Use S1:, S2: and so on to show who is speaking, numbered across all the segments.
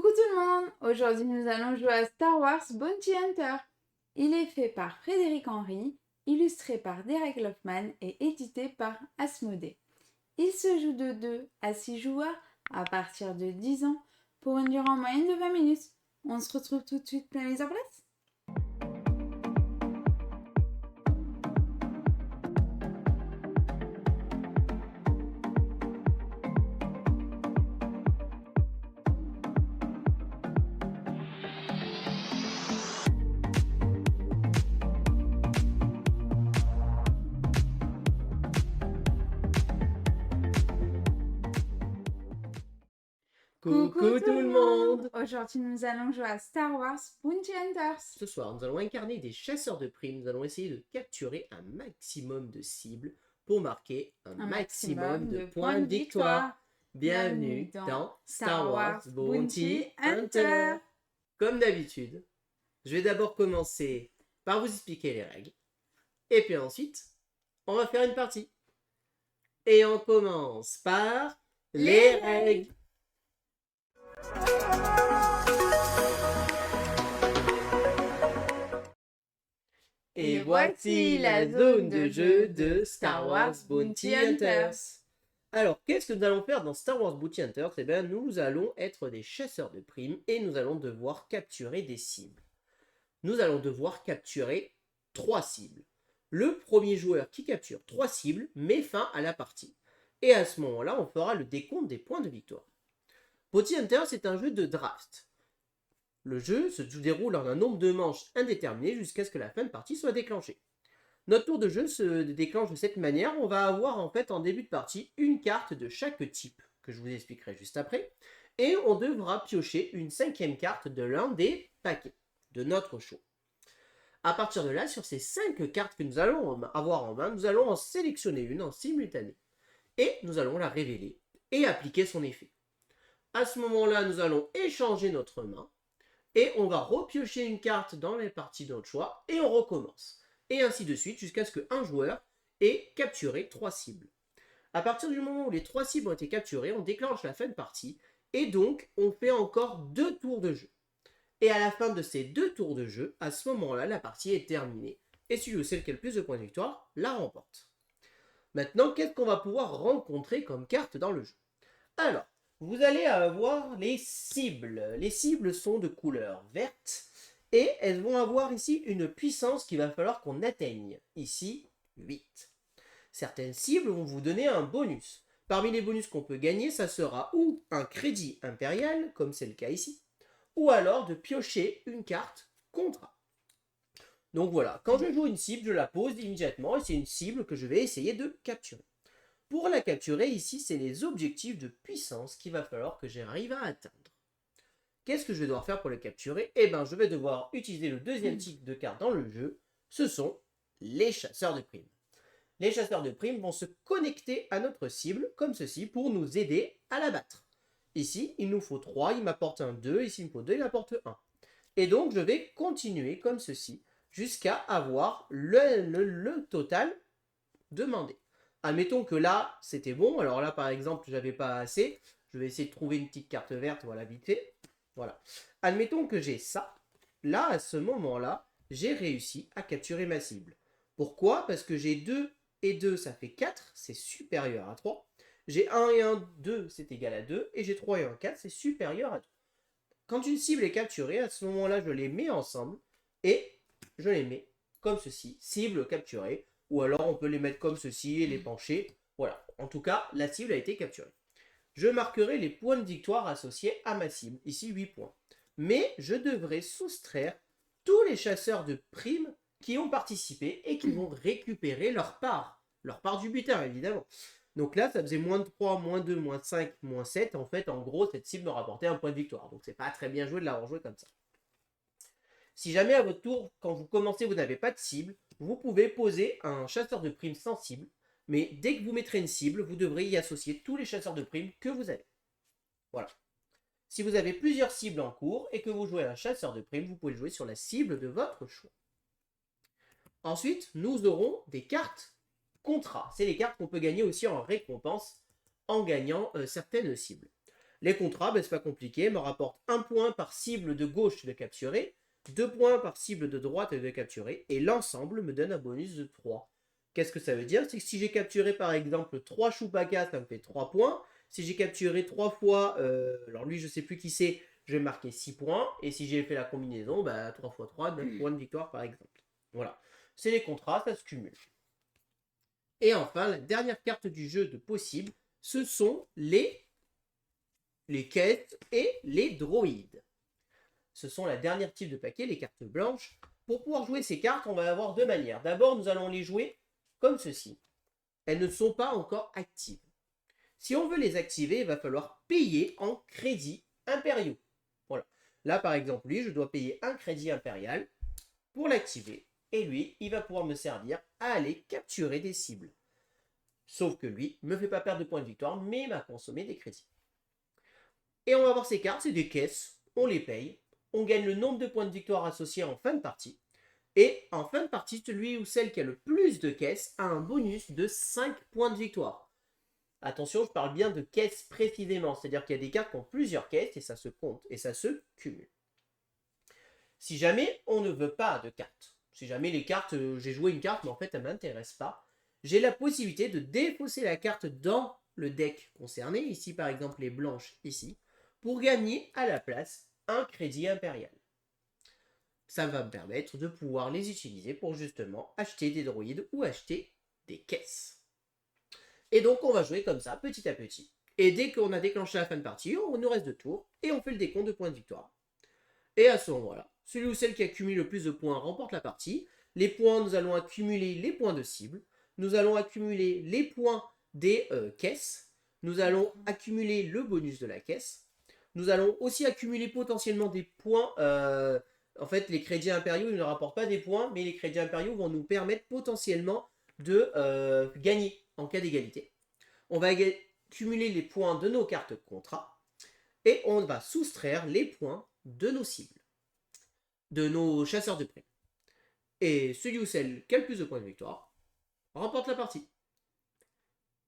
S1: Coucou tout le monde! Aujourd'hui nous allons jouer à Star Wars Bounty Hunter. Il est fait par Frédéric Henry, illustré par Derek Loffman et édité par Asmodée. Il se joue de 2 à 6 joueurs à partir de 10 ans pour une durée en moyenne de 20 minutes. On se retrouve tout de suite pour la mise en place.
S2: Coucou tout le monde!
S1: Aujourd'hui nous allons jouer à Star Wars Bounty Hunters.
S2: Ce soir, nous allons incarner des chasseurs de primes. Nous allons essayer de capturer un maximum de cibles pour marquer un maximum de points de victoire. Bienvenue dans Star Wars Bounty Hunter. Comme d'habitude, je vais d'abord commencer par vous expliquer les règles. Et puis ensuite, on va faire une partie. Et on commence par les règles. Et voici la zone de jeu de Star Wars Bounty Hunters. Alors, qu'est-ce que nous allons faire dans Star Wars Bounty Hunters? Eh bien, nous allons être des chasseurs de primes et nous allons devoir capturer des cibles. Nous allons devoir capturer 3 cibles. Le premier joueur qui capture 3 cibles met fin à la partie. Et à ce moment-là, on fera le décompte des points de victoire. Bounty Hunters, c'est un jeu de draft. Le jeu se déroule en un nombre de manches indéterminé jusqu'à ce que la fin de partie soit déclenchée. Notre tour de jeu se déclenche de cette manière. On va avoir en fait en début de partie une carte de chaque type, que je vous expliquerai juste après. Et on devra piocher une 5e carte de l'un des paquets de notre choix. À partir de là, sur ces 5 cartes que nous allons avoir en main, nous allons en sélectionner une en simultané. Et nous allons la révéler et appliquer son effet. À ce moment-là, nous allons échanger notre main. Et on va repiocher une carte dans les parties de notre choix et on recommence. Et ainsi de suite jusqu'à ce qu'un joueur ait capturé 3 cibles. À partir du moment où les 3 cibles ont été capturées, on déclenche la fin de partie et donc on fait encore 2 tours de jeu. Et à la fin de ces 2 tours de jeu, à ce moment-là, la partie est terminée. Et celui ou celle qui a le plus de points de victoire la remporte. Maintenant, qu'est-ce qu'on va pouvoir rencontrer comme carte dans le jeu? Alors, vous allez avoir les cibles. Les cibles sont de couleur verte et elles vont avoir ici une puissance qu'il va falloir qu'on atteigne. Ici, 8. Certaines cibles vont vous donner un bonus. Parmi les bonus qu'on peut gagner, ça sera ou un crédit impérial, comme c'est le cas ici, ou alors de piocher une carte contrat. Donc voilà, quand je joue une cible, je la pose immédiatement et c'est une cible que je vais essayer de capturer. Pour la capturer, ici, c'est les objectifs de puissance qu'il va falloir que j'arrive à atteindre. Qu'est-ce que je vais devoir faire pour le capturer? Eh bien, je vais devoir utiliser le deuxième type de carte dans le jeu. Ce sont les chasseurs de primes. Les chasseurs de primes vont se connecter à notre cible, comme ceci, pour nous aider à la battre. Ici, il nous faut 3, il m'apporte un 2, ici il me faut 2, il m'apporte 1. Et donc, je vais continuer comme ceci, jusqu'à avoir le total demandé. Admettons que là, c'était bon. Alors là, par exemple, j'avais pas assez. Je vais essayer de trouver une petite carte verte. Voilà, vite fait. Voilà. Admettons que j'ai ça. Là, à ce moment-là, j'ai réussi à capturer ma cible. Pourquoi? Parce que j'ai 2 et 2, ça fait 4. C'est supérieur à 3. J'ai 1 et 1, 2, c'est égal à 2. Et j'ai 3 et 1, 4, c'est supérieur à 2. Quand une cible est capturée, à ce moment-là, je les mets ensemble. Et je les mets comme ceci. Cible capturée. Ou alors on peut les mettre comme ceci et les pencher. Voilà, en tout cas, la cible a été capturée. Je marquerai les points de victoire associés à ma cible, ici 8 points. Mais je devrais soustraire tous les chasseurs de primes qui ont participé et qui vont récupérer leur part du butin évidemment. Donc là, ça faisait moins 3, moins 2, moins 5, moins 7. En fait, en gros, cette cible me rapportait un point de victoire. Donc c'est pas très bien joué de l'avoir joué comme ça. Si jamais à votre tour, quand vous commencez, vous n'avez pas de cible, vous pouvez poser un chasseur de primes sans cible, mais dès que vous mettrez une cible, vous devrez y associer tous les chasseurs de primes que vous avez. Voilà. Si vous avez plusieurs cibles en cours et que vous jouez un chasseur de primes, vous pouvez jouer sur la cible de votre choix. Ensuite, nous aurons des cartes contrats. C'est les cartes qu'on peut gagner aussi en récompense en gagnant certaines cibles. Les contrats, ben, c'est pas compliqué, me rapportent 1 point par cible de gauche de capturer, 2 points par cible de droite de capturer, et l'ensemble me donne un bonus de 3. Qu'est-ce que ça veut dire? C'est que si j'ai capturé par exemple 3 Chewbacca, ça me fait 3 points. Si j'ai capturé 3 fois, alors lui je sais plus qui c'est, je vais marquer 6 points. Et si j'ai fait la combinaison, bah 3 x 3, 9 points de victoire par exemple. Voilà, c'est les contrats, ça se cumule. Et enfin, la dernière carte du jeu de possible, ce sont les quêtes et les droïdes. Ce sont la dernière type de paquet, les cartes blanches. Pour pouvoir jouer ces cartes, on va avoir deux manières. D'abord, nous allons les jouer comme ceci. Elles ne sont pas encore actives. Si on veut les activer, il va falloir payer en crédits impériaux. Voilà. Là, par exemple, lui, je dois payer un crédit impérial pour l'activer. Et lui, il va pouvoir me servir à aller capturer des cibles. Sauf que lui, ne me fait pas perdre de points de victoire, mais m'a consommé des crédits. Et on va voir ces cartes, c'est des caisses, on les paye, on gagne le nombre de points de victoire associés en fin de partie. Et en fin de partie, celui ou celle qui a le plus de caisses a un bonus de 5 points de victoire. Attention, je parle bien de caisses précisément, c'est-à-dire qu'il y a des cartes qui ont plusieurs caisses et ça se compte et ça se cumule. Si jamais on ne veut pas de cartes, si jamais les cartes, j'ai joué une carte mais en fait elle ne m'intéresse pas, j'ai la possibilité de défausser la carte dans le deck concerné, ici par exemple les blanches ici, pour gagner à la place un crédit impérial. Ça va me permettre de pouvoir les utiliser pour justement acheter des droïdes ou acheter des caisses. Et donc on va jouer comme ça, petit à petit. Et dès qu'on a déclenché la fin de partie, on nous reste 2 tours et on fait le décompte de points de victoire. Et à ce moment-là, celui ou celle qui accumule le plus de points remporte la partie. Les points, nous allons accumuler les points de cible. Nous allons accumuler les points des caisses. Nous allons accumuler le bonus de la caisse. Nous allons aussi accumuler potentiellement des points. En fait, les crédits impériaux, ils ne rapportent pas des points, mais les crédits impériaux vont nous permettre potentiellement de gagner en cas d'égalité. On va cumuler les points de nos cartes contrat et on va soustraire les points de nos cibles, de nos chasseurs de primes. Et celui ou celle qui a le plus de points de victoire remporte la partie.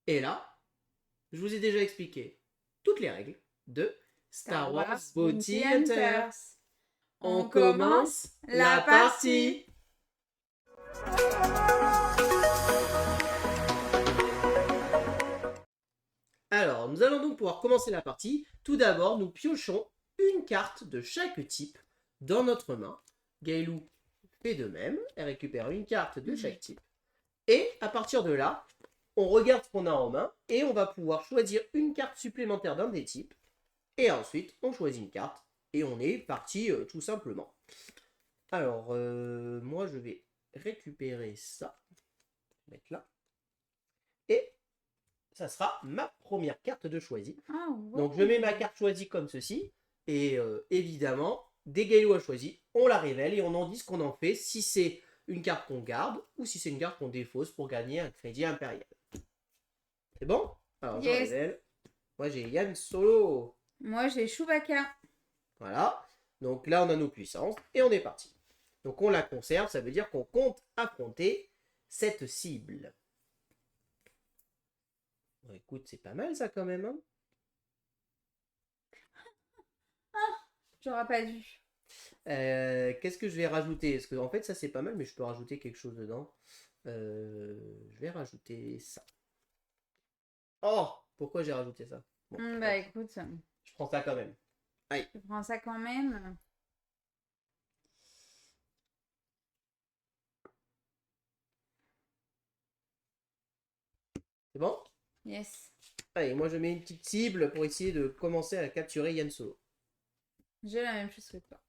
S2: Et là, je vous ai déjà expliqué toutes les règles de Star Wars Bounty Hunters. On commence la partie. Alors, nous allons donc pouvoir commencer la partie. Tout d'abord, nous piochons une carte de chaque type dans notre main. Gailou fait de même. Elle récupère une carte de chaque type. Et à partir de là, on regarde ce qu'on a en main et on va pouvoir choisir une carte supplémentaire d'un des types. Et ensuite, on choisit une carte et on est parti tout simplement. Alors, moi, je vais récupérer ça. Mettre là. Et ça sera ma première carte de choisie.
S1: Ah, ouais.
S2: Donc, je mets ma carte choisie comme ceci. Et évidemment, dès Gailou a choisi, on la révèle et on en dit ce qu'on en fait. Si c'est une carte qu'on garde ou si c'est une carte qu'on défausse pour gagner un crédit impérial. C'est bon? Alors,
S1: Yes.
S2: je révèle. Moi, j'ai Yann Solo.
S1: Moi, j'ai Chewbacca.
S2: Voilà. Donc là, on a nos puissances et on est parti. Donc on la conserve, ça veut dire qu'on compte affronter cette cible. Bon, écoute, c'est pas mal ça quand même. Hein.
S1: J'aurais pas dû.
S2: Qu'est-ce que je vais rajouter? Parce que en fait, ça c'est pas mal, mais je peux rajouter quelque chose dedans. Je vais rajouter ça. Oh! Pourquoi j'ai rajouté ça? Bon,
S1: Bah écoute,
S2: je prends ça quand même. Allez.
S1: je prends ça quand même.
S2: C'est bon?
S1: Yes.
S2: Allez, moi je mets une petite cible pour essayer de commencer à capturer Yann Solo.
S1: J'ai la même chose que toi.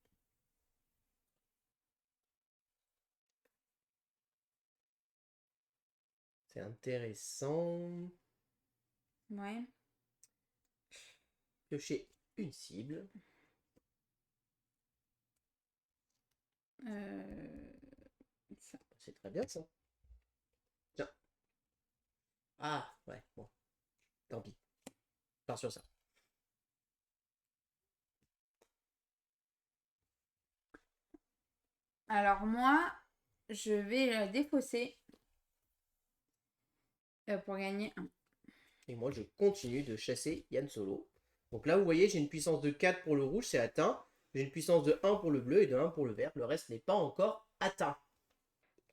S2: C'est intéressant.
S1: Ouais.
S2: Piocher une cible.
S1: Ça.
S2: C'est très bien ça. Tiens. Ah, ouais, bon. Tant pis. Pars sur ça.
S1: Alors moi, je vais la défausser pour gagner un.
S2: Et moi, je continue de chasser Yann Solo. Donc là, vous voyez, j'ai une puissance de 4 pour le rouge, c'est atteint. J'ai une puissance de 1 pour le bleu et de 1 pour le vert. Le reste n'est pas encore atteint.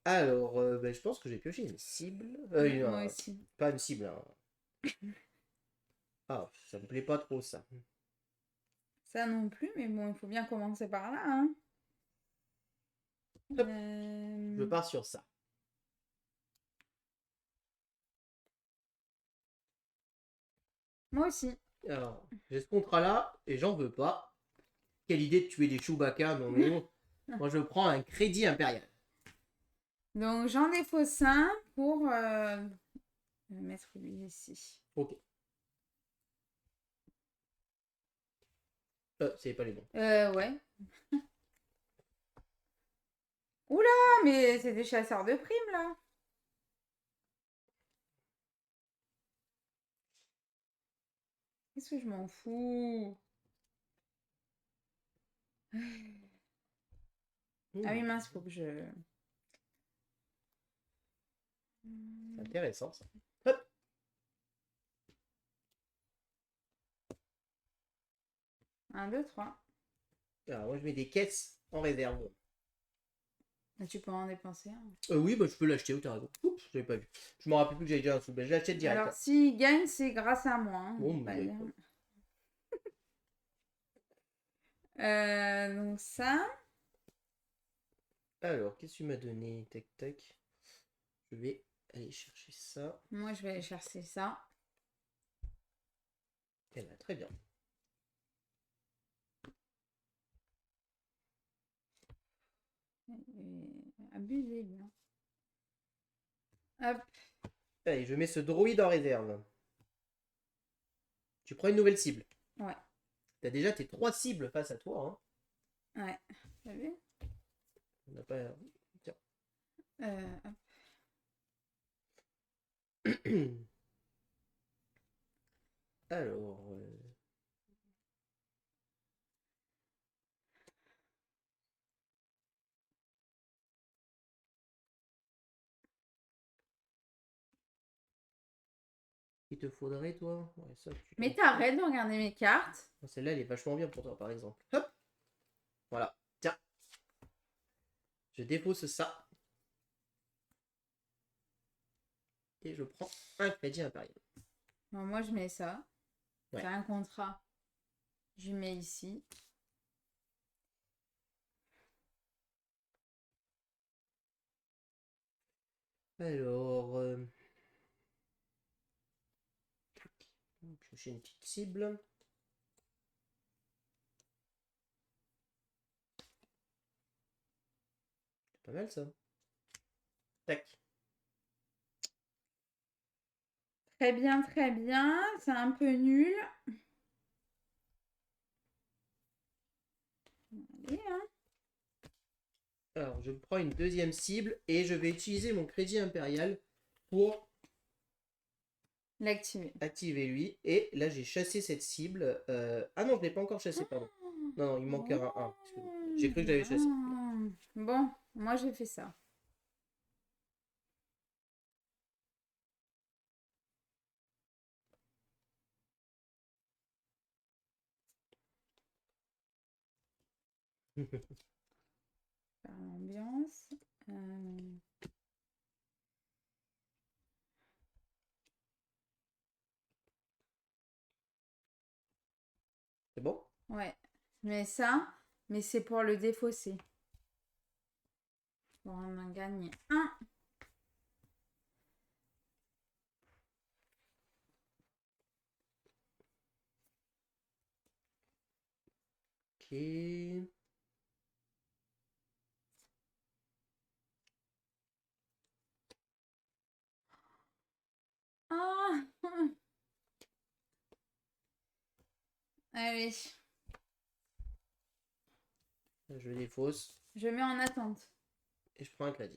S2: Alors, ben, je pense que j'ai pioché une cible.
S1: Moi aussi.
S2: Pas une cible. Ah, ça me plaît pas trop ça.
S1: Ça non plus, mais bon, il faut bien commencer par là, hein.
S2: Hop. Je pars sur ça.
S1: Moi aussi.
S2: Alors, j'ai ce contrat-là et j'en veux pas. Quelle idée de tuer des Chewbacca, non mais bon. Moi, je prends un crédit impérial.
S1: Donc, j'en défausse un pour mettre lui ici.
S2: Ok. C'est pas les bons.
S1: Ouais. Oula, mais c'est des chasseurs de primes, là. Qu'est-ce que je m'en fous? Ah oui, mince, faut que je...
S2: C'est intéressant ça. Hop.
S1: 1, 2, 3.
S2: Alors, moi, je mets des caisses en réserve.
S1: Tu peux en dépenser un.
S2: Oui, bah, je peux l'acheter, t'as raison. Oups, j'avais pas vu. Je me rappelle plus que j'avais déjà un sous. Ben, je l'achète direct.
S1: Alors, s'il gagne, c'est grâce à moi. Hein,
S2: Bon,
S1: pas
S2: bah,
S1: dire. Donc ça.
S2: Alors, qu'est-ce que tu m'as donné? Tac, tac. Je vais aller chercher ça.
S1: Moi, je vais aller chercher ça.
S2: Eh ben, très bien.
S1: Abusé, lui. Hop.
S2: Allez, je mets ce droïde en réserve. Tu prends une nouvelle cible.
S1: Ouais.
S2: T'as déjà tes 3 cibles face à toi. Hein.
S1: Ouais. T'as vu?
S2: On n'a pas... Tiens.
S1: Hop.
S2: Alors... Il te faudrait, toi ouais, ça,
S1: Mais t'arrêtes de regarder mes cartes.
S2: Celle-là, elle est vachement bien pour toi, par exemple. Hop. Voilà. Tiens. Je dépose ça. Et je prends un crédit impérial.
S1: Bon, moi, je mets ça.
S2: Ouais.
S1: J'ai un contrat. Je mets ici.
S2: Alors... J'ai une petite cible. C'est pas mal, ça. Tac.
S1: Très bien, très bien. C'est un peu nul. Allez, hein.
S2: Alors, je prends une deuxième cible et je vais utiliser mon crédit impérial pour
S1: L'activer.
S2: activer lui. Et là, j'ai chassé cette cible. Ah non, je ne l'ai pas encore chassé, pardon. Non, il manque un 1. J'ai cru que j'avais chassé.
S1: Bon, moi j'ai fait ça. Faire l'ambiance.
S2: C'est bon?
S1: Ouais, je mets ça, mais c'est pour le défausser. Pour en gagner un.
S2: Ok.
S1: Ah. Allez,
S2: Je défausse
S1: je mets en attente.
S2: et je prends un crédit.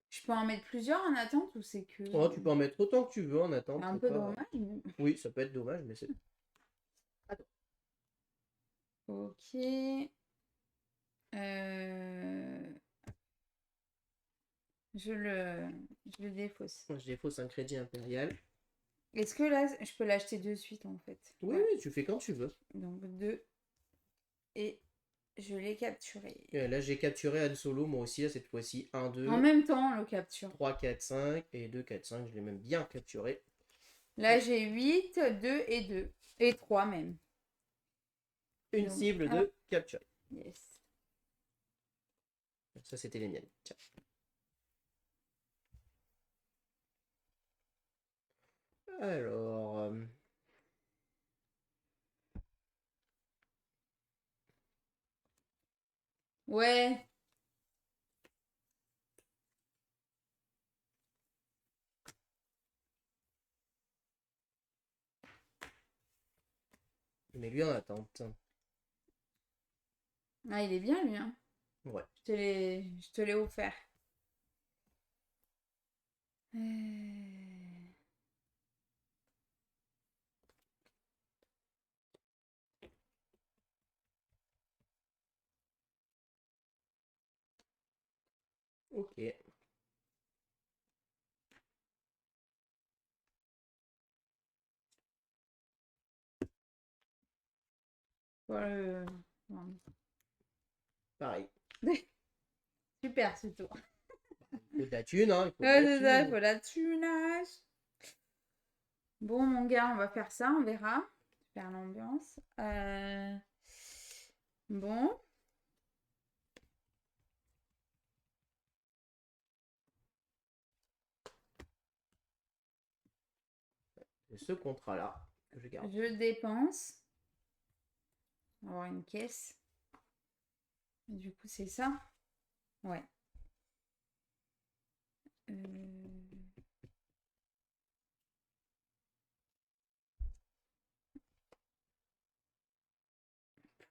S1: Je peux en mettre plusieurs en attente ou c'est que...
S2: Oh, tu peux en mettre autant que tu veux en attente.
S1: C'est un
S2: c'est
S1: peu
S2: pas-
S1: dommage. Mais...
S2: Oui, ça peut être dommage, mais c'est... Attends.
S1: Ok. Je le défausse.
S2: Je défausse un crédit impérial.
S1: Est-ce que là, je peux l'acheter de suite en fait?
S2: Oui,
S1: Ouais.
S2: oui, tu fais quand tu veux.
S1: Donc 2. Et je l'ai capturé.
S2: Et là, j'ai capturé Han Solo, moi aussi, là, cette fois-ci. 1, 2,
S1: En même temps, on le capture.
S2: 3, 4, 5. Et 2, 4, 5. Je l'ai même bien capturé.
S1: Là, j'ai 8, 2 et 2. Et 3 même.
S2: Une
S1: Donc,
S2: cible de capturée.
S1: Yes.
S2: Ça, c'était les miennes. Tiens. Alors...
S1: Ouais.
S2: Mais lui en attente.
S1: Ah, il est bien lui, hein.
S2: Ouais.
S1: Je te l'ai offert.
S2: Ok.
S1: Voilà. Non.
S2: Pareil.
S1: Super ce tour.
S2: Il faut de la thune, hein. Il faut de
S1: Ouais,
S2: la
S1: c'est ça, il
S2: thune.
S1: faut la tunage. Bon, mon gars, on va faire ça, on verra. Faire l'ambiance. Bon.
S2: C'est ce contrat-là que je garde.
S1: Je dépense. On va avoir une caisse. Du coup, c'est ça. Ouais.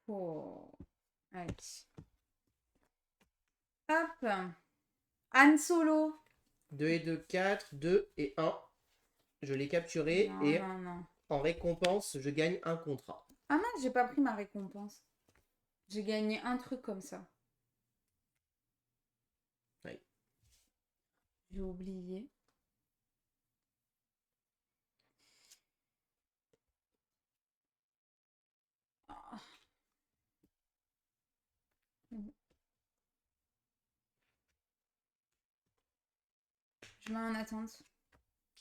S1: Oh. Allez. Hop. Han Solo.
S2: 2 et 2, 4. 2 et 1. Je l'ai capturé
S1: Non,
S2: et
S1: non, non.
S2: en récompense, je gagne un contrat.
S1: Ah mince, j'ai pas pris ma récompense. J'ai gagné un truc comme ça.
S2: Oui.
S1: J'ai oublié. Ah. Je mets en attente.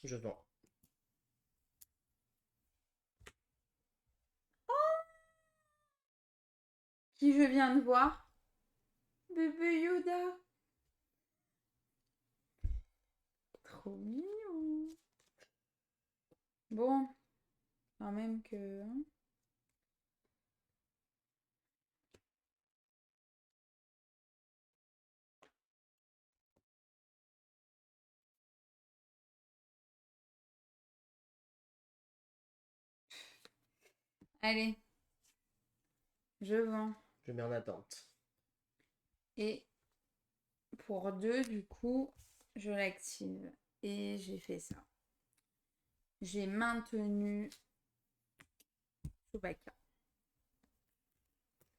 S2: Je vends.
S1: Qui je viens de voir? Bébé Yoda. Trop mignon. Bon, quand même que... hein. Allez, je vends.
S2: Je mets en attente.
S1: Et pour 2, du coup, je l'active. Et j'ai fait ça. J'ai maintenu Chewbacca.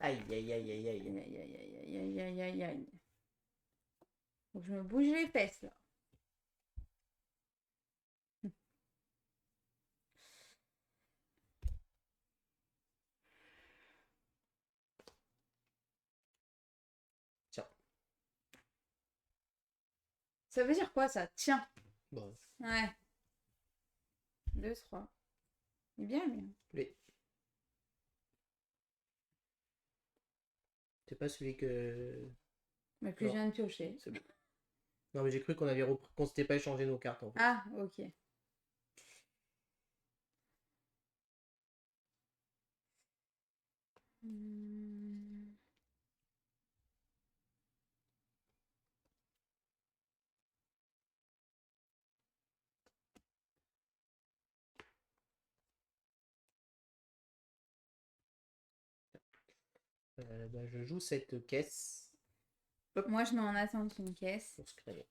S2: Aïe, aïe, aïe, aïe, aïe.
S1: Aïe, aïe, aïe, aïe, aïe, aïe, aïe, aïe. Faut que je me bouge les fesses, là.
S2: Tiens.
S1: Ça veut dire quoi, ça? Tiens.
S2: Bon.
S1: Ouais. 2, 3. Il est bien, lui.
S2: Oui. C'est pas celui que...
S1: Mais plus je viens de piocher.
S2: C'est bon. Non, mais j'ai cru qu'on avait qu'on s'était pas échangé nos cartes en fait.
S1: Ah, ok.
S2: Bah, je joue cette caisse.
S1: Moi, je mets en attente une caisse.
S2: Pour se créer.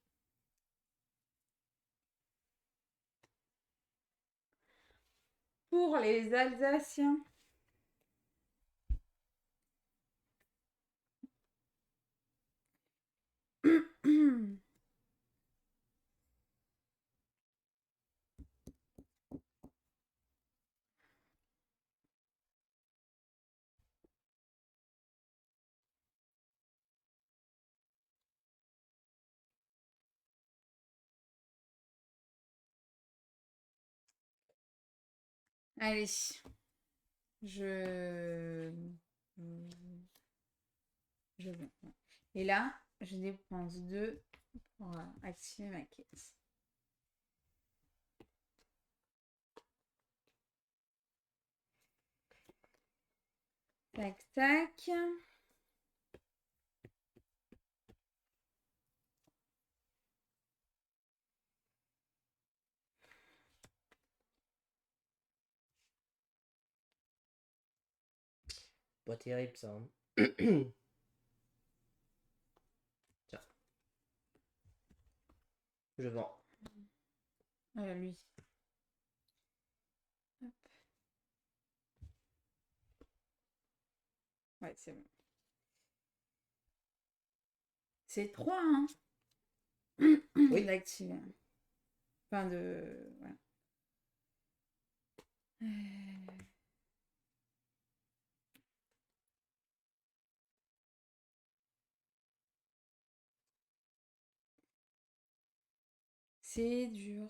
S1: Pour les Alsaciens. Allez. Je... Je vais. Et là, je dépense 2 pour activer ma caisse. Tac, tac.
S2: Pas terrible ça. Hein. Tiens. Je vends.
S1: Lui. Hop. Ouais, c'est bon. C'est 3, hein.
S2: Oui.
S1: D'activer. Enfin, de... Voilà. C'est dur.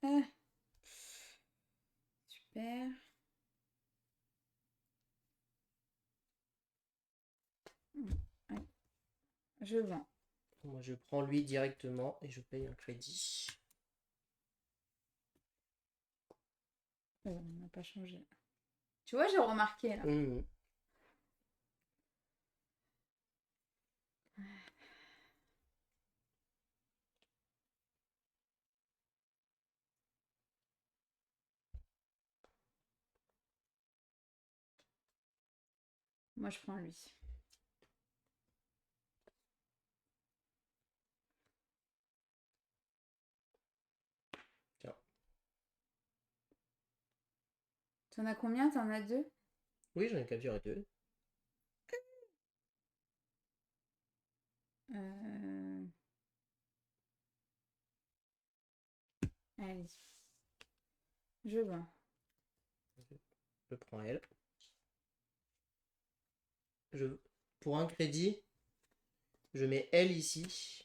S1: Ah. Super. Ouais. Je vends.
S2: Moi, je prends lui directement et je paye un crédit.
S1: On n'a pas changé. Tu vois, j'ai remarqué là.
S2: Mmh.
S1: Moi, je prends lui.
S2: Tiens.
S1: T'en as combien? T'en as 2?
S2: Oui, j'en ai capturé 2.
S1: Allez. Je vends.
S2: Je prends elle. Pour un crédit, je mets elle ici.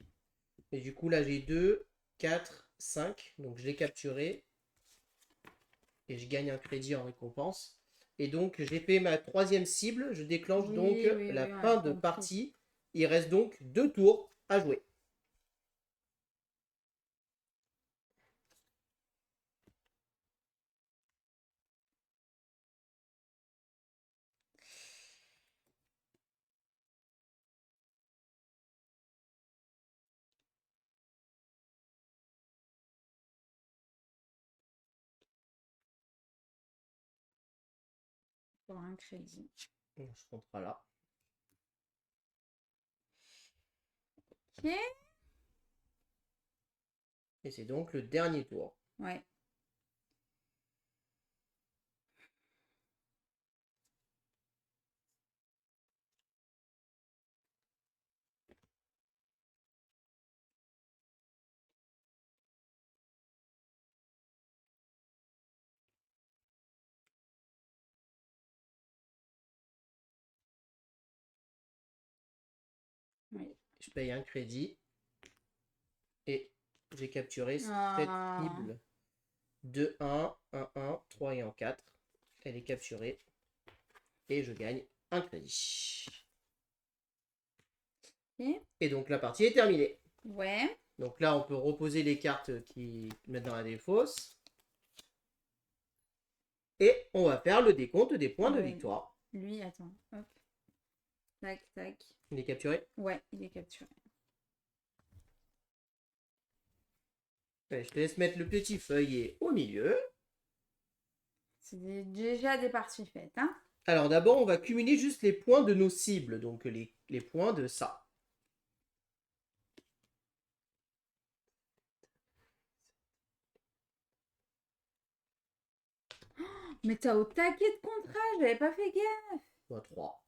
S2: Et du coup, là, j'ai 2, 4, 5. Donc, je l'ai capturé. Et je gagne un crédit en récompense. Et donc, j'ai fait ma 3e cible. Je déclenche donc la fin de partie. Il reste donc 2 tours à jouer.
S1: Pour un crédit.
S2: On se comptera là.
S1: Ok.
S2: Et c'est donc le dernier tour.
S1: Ouais. Oui.
S2: Je paye un crédit. Et j'ai capturé cette
S1: Ah.
S2: cible. 2, 1, 1, 1, 3 et en 4. Elle est capturée. Et je gagne un crédit.
S1: Ok.
S2: Et donc la partie est terminée.
S1: Ouais.
S2: Donc là, on peut reposer les cartes qui mettent dans la défausse. Et on va faire le décompte des points de victoire.
S1: Lui, attends. Hop. Tac, tac.
S2: Il est capturé?
S1: Ouais, il est capturé.
S2: Allez, je te laisse mettre le petit feuillet au milieu.
S1: C'est déjà des parties faites, hein.
S2: Alors d'abord, on va cumuler juste les points de nos cibles. Donc les points de ça.
S1: Mais t'as au taquet de contrat, j'avais pas fait gaffe.
S2: 3.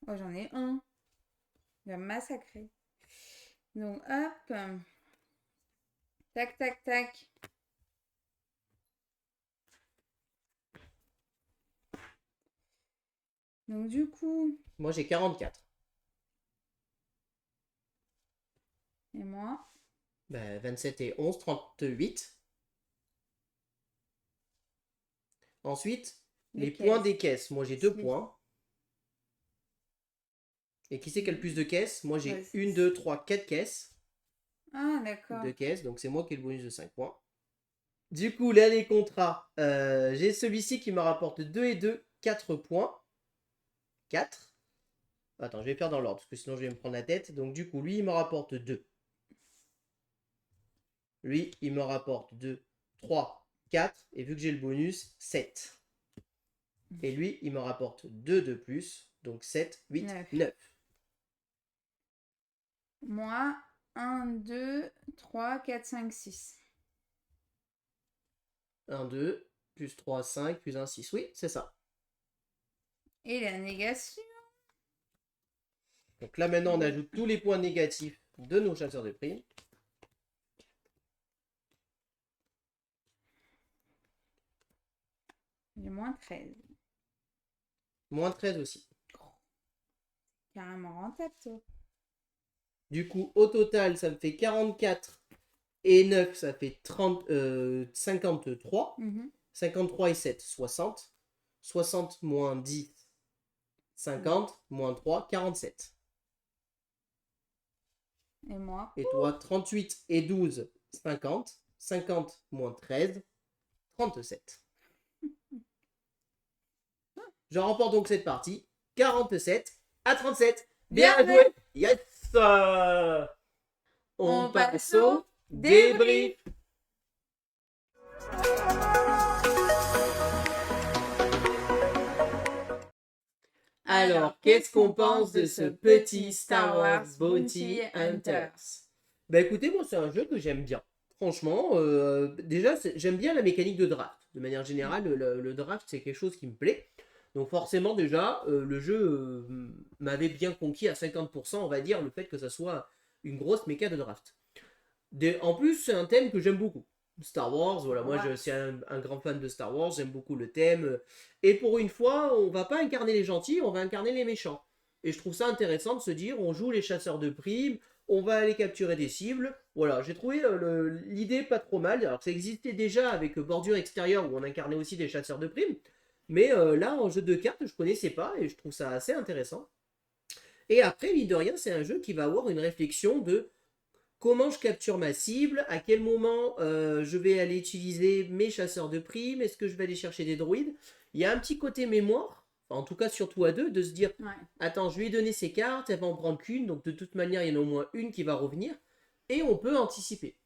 S1: Oh, j'en ai un. Il va me massacrer. Donc, hop. Tac, tac, tac. Donc, du coup...
S2: Moi, j'ai 44.
S1: Et moi
S2: Ben, 27 et 11, 38. Ensuite, les points des caisses. Moi, j'ai 2
S1: Six.
S2: points. Et qui c'est qui a le plus de caisses? Moi, j'ai
S1: Ouais,
S2: 1, 2, 3, 4 caisses.
S1: Ah, d'accord.
S2: 2 caisses, donc c'est moi qui ai le bonus de 5 points. Du coup, là, les contrats. J'ai celui-ci qui me rapporte 2 et 2, 4 points. 4. Attends, je vais faire dans l'ordre, parce que sinon je vais me prendre la tête. Donc du coup, lui, il me rapporte 2. Lui, il me rapporte 2, 3, 4. Et vu que j'ai le bonus, 7. Et lui, il me rapporte 2 de plus. Donc 7, 8, 9.
S1: Moi, 1, 2, 3, 4, 5, 6.
S2: 1, 2, plus 3, 5, plus 1, 6. Oui, c'est ça.
S1: Et la négation.
S2: Donc là, maintenant, on ajoute tous les points négatifs de nos chasseurs de primes.
S1: J'ai moins 13.
S2: Moins 13 aussi.
S1: Carrément rentable, toi.
S2: Du coup, au total, ça me fait 44 et 9, ça fait 53. 53 et 7, 60. 60 moins 10, 50. Moins 3, 47.
S1: Et moi?
S2: Et toi, 38 et 12, 50. 50 moins 13, 37. Je remporte donc cette partie. 47 à 37. Bien
S1: Bien
S2: joué. Yes. On passe au débrief. Alors, qu'est-ce qu'on pense de ce petit Star Wars Bounty Hunters? Bah écoutez, moi c'est un jeu que j'aime bien. Franchement, déjà j'aime bien la mécanique de draft. De manière générale, le draft c'est quelque chose qui me plaît. Donc forcément déjà, le jeu m'avait bien conquis à 50%, on va dire, le fait que ça soit une grosse méca de draft. En plus, c'est un thème que j'aime beaucoup. Star Wars, voilà, moi je suis un grand fan de Star Wars, j'aime beaucoup le thème. Et pour une fois, on va pas incarner les gentils, on va incarner les méchants. Et je trouve ça intéressant de se dire, on joue les chasseurs de primes, on va aller capturer des cibles. Voilà, j'ai trouvé l'idée pas trop mal. Alors ça existait déjà avec Bordure Extérieure où on incarnait aussi des chasseurs de primes. Mais là, en jeu de cartes, je connaissais pas et je trouve ça assez intéressant. Et après, mine de rien, c'est un jeu qui va avoir une réflexion de comment je capture ma cible, à quel moment je vais aller utiliser mes chasseurs de primes, est-ce que je vais aller chercher des droïdes. Il y a un petit côté mémoire, enfin, en tout cas surtout à deux, de se dire attends, je lui ai donné ces cartes, elle va en prendre qu'une, donc de toute manière, il y en a au moins une qui va revenir, et on peut anticiper.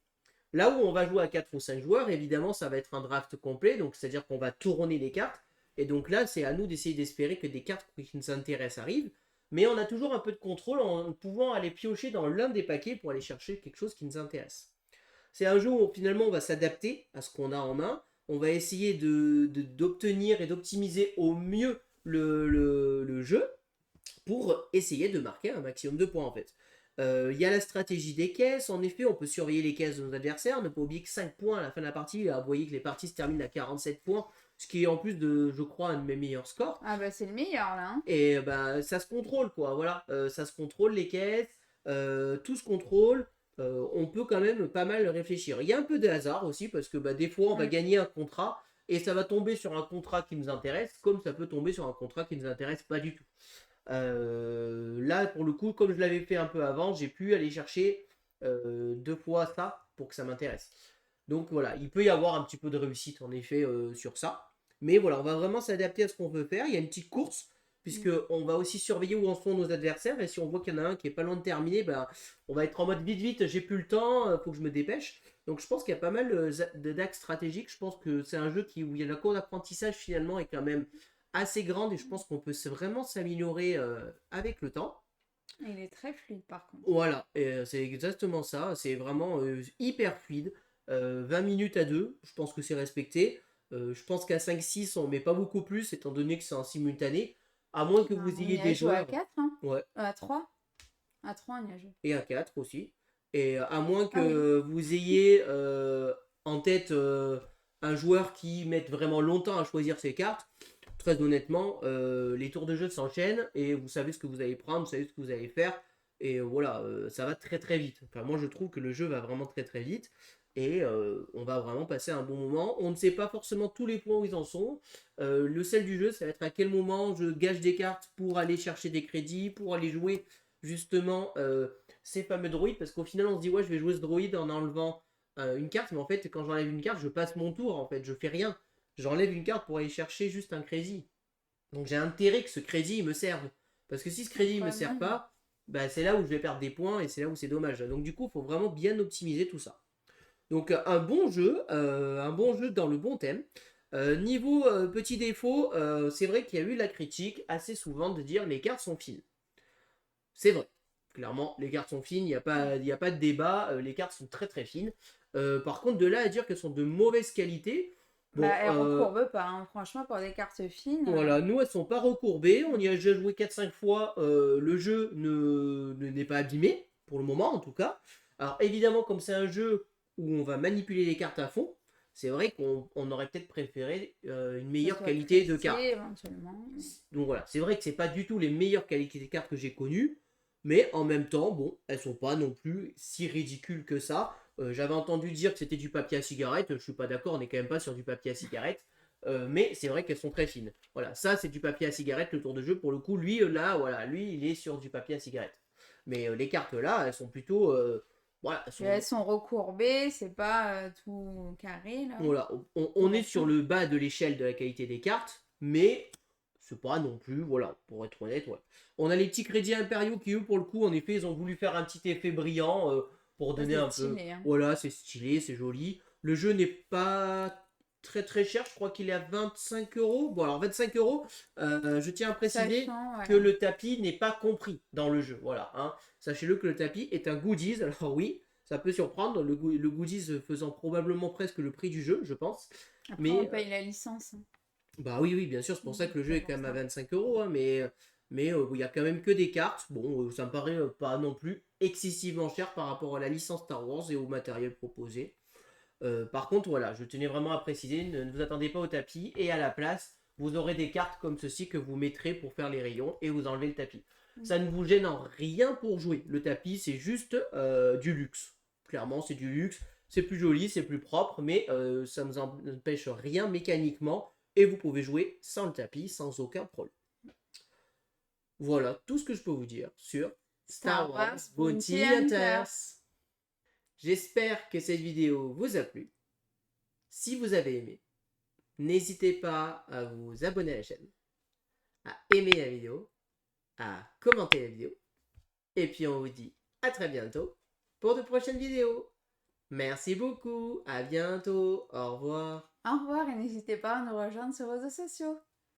S2: Là où on va jouer à 4 ou 5 joueurs, évidemment, ça va être un draft complet, donc c'est-à-dire qu'on va tourner les cartes, et donc là, c'est à nous d'essayer d'espérer que des cartes qui nous intéressent arrivent, mais on a toujours un peu de contrôle en pouvant aller piocher dans l'un des paquets pour aller chercher quelque chose qui nous intéresse. C'est un jeu où finalement on va s'adapter à ce qu'on a en main, on va essayer d'obtenir et d'optimiser au mieux le jeu pour essayer de marquer un maximum de points en fait. Il y a la stratégie des caisses, en effet on peut surveiller les caisses de nos adversaires, ne pas oublier que 5 points à la fin de la partie, vous voyez que les parties se terminent à 47 points, ce qui est en plus de, je crois, un de mes meilleurs scores.
S1: Ah bah c'est le meilleur là. Hein.
S2: Et bah ça se contrôle quoi, voilà, ça se contrôle les caisses, tout se contrôle, on peut quand même pas mal réfléchir. Il y a un peu de hasard aussi parce que bah, des fois on va gagner un contrat et ça va tomber sur un contrat qui nous intéresse comme ça peut tomber sur un contrat qui ne nous intéresse pas du tout. Là pour le coup comme je l'avais fait un peu avant, j'ai pu aller chercher 2 fois ça pour que ça m'intéresse. Donc voilà, il peut y avoir un petit peu de réussite en effet sur ça. Mais voilà, on va vraiment s'adapter à ce qu'on veut faire. Il y a une petite course, puisqu'on va aussi surveiller où en sont nos adversaires. Et si on voit qu'il y en a un qui est pas loin de terminer, ben, on va être en mode vite, vite, j'ai plus le temps, faut que je me dépêche. Donc je pense qu'il y a pas mal d'axes stratégiques. Je pense que c'est un jeu où il y a la courbe d'apprentissage finalement est quand même assez grande. Et je pense qu'on peut vraiment s'améliorer avec le temps.
S1: Il est très fluide par contre.
S2: Voilà, c'est exactement ça. C'est vraiment hyper fluide. 20 minutes à 2, je pense que c'est respecté. Je pense qu'à 5-6, on met pas beaucoup plus, étant donné que c'est en simultané. À moins que vous ayez des joueurs.
S1: À 4, hein
S2: Ouais.
S1: À 3. À 3, on y a joué.
S2: Et à 4 aussi. Et à moins que vous ayez en tête un joueur qui mette vraiment longtemps à choisir ses cartes. Très honnêtement, les tours de jeu s'enchaînent et vous savez ce que vous allez prendre, vous savez ce que vous allez faire. Et voilà, ça va très très vite. Enfin, moi je trouve que le jeu va vraiment très très vite. Et on va vraiment passer un bon moment. On ne sait pas forcément tous les points où ils en sont. Le sel du jeu, ça va être à quel moment je gâche des cartes pour aller chercher des crédits, pour aller jouer justement ces fameux droïdes. Parce qu'au final, on se dit, ouais, je vais jouer ce droïde en enlevant une carte. Mais en fait, quand j'enlève une carte, je passe mon tour. En fait, je fais rien. J'enlève une carte pour aller chercher juste un crédit. Donc j'ai intérêt que ce crédit me serve. Parce que si ce crédit ne me sert pas, bah, c'est là où je vais perdre des points et c'est là où c'est dommage. Donc du coup, il faut vraiment bien optimiser tout ça. Donc un bon jeu dans le bon thème. Niveau petit défaut, c'est vrai qu'il y a eu la critique assez souvent de dire les cartes sont fines. C'est vrai. Clairement, les cartes sont fines, il y a pas de débat, les cartes sont très très fines. Par contre, de là à dire qu'elles sont de mauvaise qualité, bon,
S1: Bah, elles recourbent pas, hein. Franchement, pour des cartes fines.
S2: voilà, nous elles sont pas recourbées, on y a déjà joué 4-5 fois, le jeu n'est pas abîmé, pour le moment en tout cas. Alors évidemment, comme c'est un jeu où on va manipuler les cartes à fond, c'est vrai qu'on aurait peut-être préféré une meilleure qualité de cartes.
S1: Éventuellement.
S2: Donc voilà, c'est vrai que c'est pas du tout les meilleures qualités de cartes que j'ai connues, mais en même temps, bon, elles sont pas non plus si ridicules que ça. J'avais entendu dire que c'était du papier à cigarette, je suis pas d'accord, on n'est quand même pas sur du papier à cigarette. Mais c'est vrai qu'elles sont très fines. Voilà, ça c'est du papier à cigarette, le tour de jeu. Pour le coup, lui là, voilà, lui il est sur du papier à cigarette. Mais les cartes là, elles sont plutôt, voilà,
S1: Elles sont recourbées, c'est pas tout carré là.
S2: voilà, on est sur le bas de l'échelle de la qualité des cartes, mais c'est pas non plus, voilà, pour être honnête, ouais. On a les petits crédits impériaux qui, eux, pour le coup, en effet, ils ont voulu faire un petit effet brillant pour donner un peu.
S1: Stylé, hein.
S2: Voilà, c'est stylé, c'est joli. Le jeu n'est pas très très cher, je crois qu'il est à 25 euros. Bon, alors 25 euros, je tiens à préciser que le tapis n'est pas compris dans le jeu. Voilà, hein. Sachez-le que le tapis est un goodies, alors oui. Ça peut surprendre, le goodies faisant probablement presque le prix du jeu, je pense.
S1: Après,
S2: mais
S1: on paye la licence.
S2: bah oui, bien sûr, c'est pour ça que le jeu est quand même à 25 euros, hein, mais il y a quand même que des cartes. Bon, ça me paraît pas non plus excessivement cher par rapport à la licence Star Wars et au matériel proposé. Par contre, voilà, je tenais vraiment à préciser, ne vous attendez pas au tapis, et à la place, vous aurez des cartes comme ceci que vous mettrez pour faire les rayons et vous enlevez le tapis. Ça ne vous gêne en rien pour jouer. Le tapis, c'est juste du luxe. Clairement, c'est du luxe. C'est plus joli, c'est plus propre, mais ça ne vous empêche rien mécaniquement. Et vous pouvez jouer sans le tapis, sans aucun problème. Voilà tout ce que je peux vous dire sur Star Wars Bounty Hunters. J'espère que cette vidéo vous a plu. Si vous avez aimé, n'hésitez pas à vous abonner à la chaîne, à aimer la vidéo, à commenter la vidéo. Et puis on vous dit à très bientôt pour de prochaines vidéos. Merci beaucoup, à bientôt, au revoir.
S1: Au revoir et n'hésitez pas à nous rejoindre sur les réseaux sociaux.